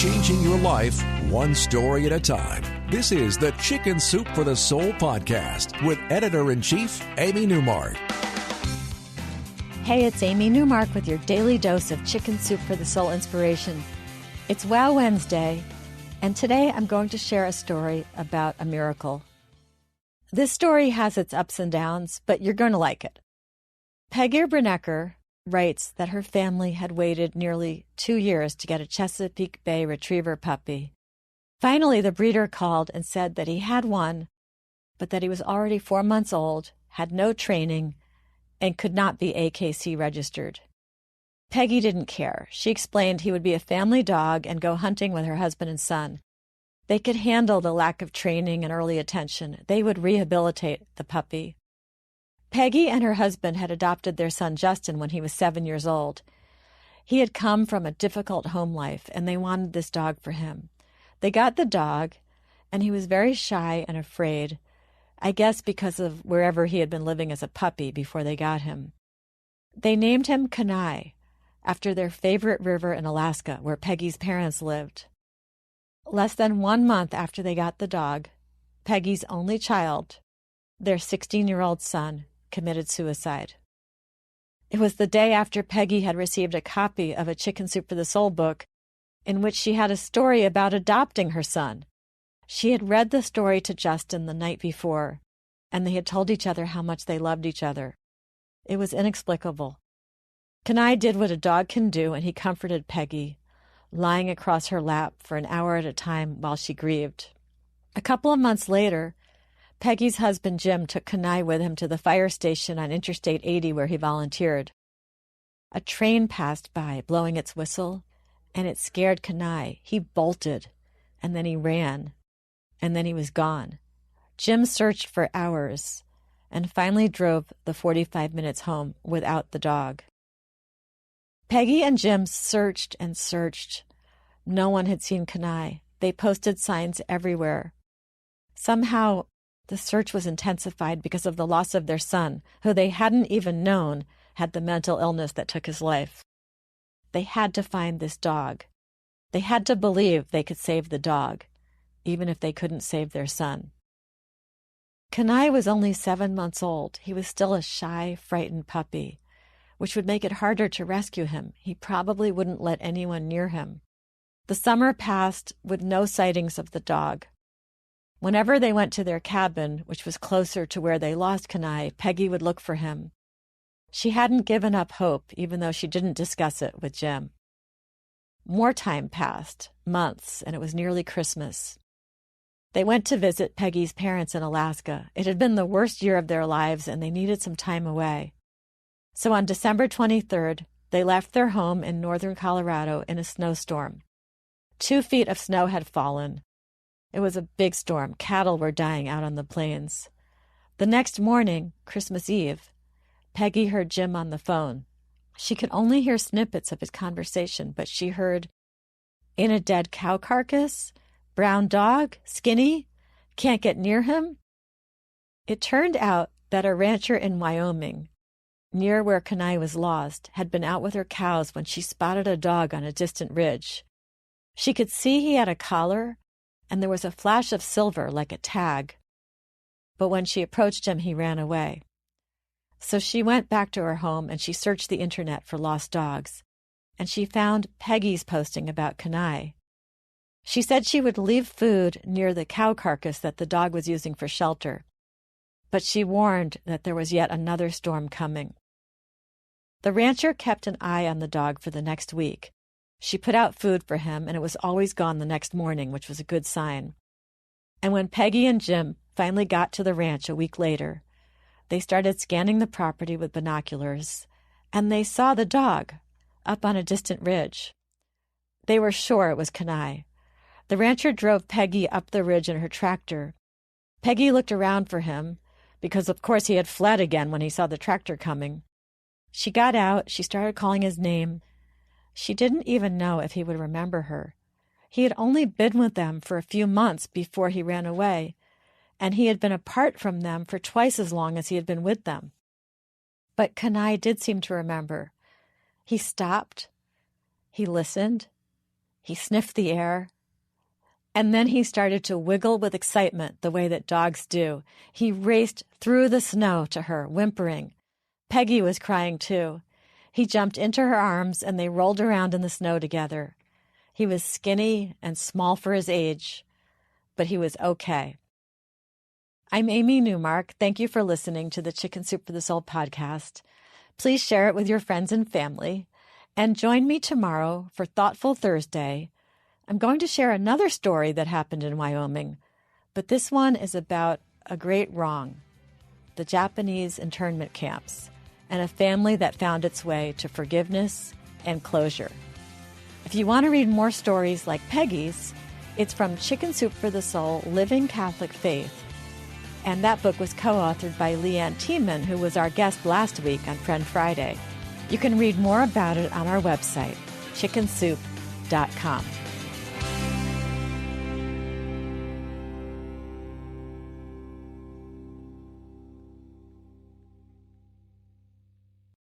changing your life one story at a time. This is the Chicken Soup for the Soul podcast with Editor-in-Chief Amy Newmark. Hey, it's Amy Newmark with your daily dose of Chicken Soup for the Soul inspiration. It's Wow Wednesday, and today I'm going to share a story about a miracle. This story has its ups and downs, but you're going to like it. Peggy Brunecker writes that her family had waited nearly 2 years to get a Chesapeake Bay Retriever puppy. Finally, the breeder called and said that he had one, but that he was already 4 months old, had no training, and could not be AKC registered. Peggy didn't care. She explained he would be a family dog and go hunting with her husband and son. They could handle the lack of training and early attention. They would rehabilitate the puppy. Peggy and her husband had adopted their son Justin when he was 7 years old. He had come from a difficult home life, and they wanted this dog for him. They got the dog, and he was very shy and afraid, I guess because of wherever he had been living as a puppy before they got him. They named him Kenai, after their favorite river in Alaska, where Peggy's parents lived. Less than 1 month after they got the dog, Peggy's only child, their 16-year-old son, committed suicide. It was the day after Peggy had received a copy of a Chicken Soup for the Soul book in which she had a story about adopting her son. She had read the story to Justin the night before, and they had told each other how much they loved each other. It was inexplicable. Kenai did what a dog can do, and he comforted Peggy, lying across her lap for an hour at a time while she grieved. A couple of months later, Peggy's husband Jim took Kenai with him to the fire station on Interstate 80 where he volunteered. A train passed by, blowing its whistle, and it scared Kenai. He bolted, and then he ran, and then he was gone. Jim searched for hours and finally drove the 45 minutes home without the dog. Peggy and Jim searched and searched. No one had seen Kenai. They posted signs everywhere. Somehow, the search was intensified because of the loss of their son, who they hadn't even known had the mental illness that took his life. They had to find this dog. They had to believe they could save the dog, even if they couldn't save their son. Kenai was only 7 months old. He was still a shy, frightened puppy, which would make it harder to rescue him. He probably wouldn't let anyone near him. The summer passed with no sightings of the dog. Whenever they went to their cabin, which was closer to where they lost Kenai, Peggy would look for him. She hadn't given up hope, even though she didn't discuss it with Jim. More time passed, months, and it was nearly Christmas. They went to visit Peggy's parents in Alaska. It had been the worst year of their lives, and they needed some time away. So on December 23rd, they left their home in northern Colorado in a snowstorm. 2 feet of snow had fallen. It was a big storm. Cattle were dying out on the plains. The next morning, Christmas Eve, Peggy heard Jim on the phone. She could only hear snippets of his conversation, but she heard, "In a dead cow carcass? Brown dog? Skinny? Can't get near him?" It turned out that a rancher in Wyoming, near where Kenai was lost, had been out with her cows when she spotted a dog on a distant ridge. She could see he had a collar, and there was a flash of silver like a tag. But when she approached him, he ran away. So she went back to her home and she searched the internet for lost dogs, and she found Peggy's posting about Kenai. She said she would leave food near the cow carcass that the dog was using for shelter, but she warned that there was yet another storm coming. The rancher kept an eye on the dog for the next week. She put out food for him, and it was always gone the next morning, which was a good sign. And when Peggy and Jim finally got to the ranch a week later, they started scanning the property with binoculars, and they saw the dog up on a distant ridge. They were sure it was Kenai. The rancher drove Peggy up the ridge in her tractor. Peggy looked around for him, because of course he had fled again when he saw the tractor coming. She got out, she started calling his name. She didn't even know if he would remember her. He had only been with them for a few months before he ran away, and he had been apart from them for twice as long as he had been with them. But Kenai did seem to remember. He stopped, he listened, He sniffed the air, and then he started to wiggle with excitement the way that dogs do. He raced through the snow to her, whimpering. Peggy was crying too. He jumped into her arms, and they rolled around in the snow together. He was skinny and small for his age, but he was okay. I'm Amy Newmark. Thank you for listening to the Chicken Soup for the Soul podcast. Please share it with your friends and family. And join me tomorrow for Thoughtful Thursday. I'm going to share another story that happened in Wyoming, but this one is about a great wrong, the Japanese internment camps, and a family that found its way to forgiveness and closure. If you want to read more stories like Peggy's, it's from Chicken Soup for the Soul, Living Catholic Faith. And that book was co-authored by Leanne Tiemann, who was our guest last week on Friend Friday. You can read more about it on our website, chickensoup.com.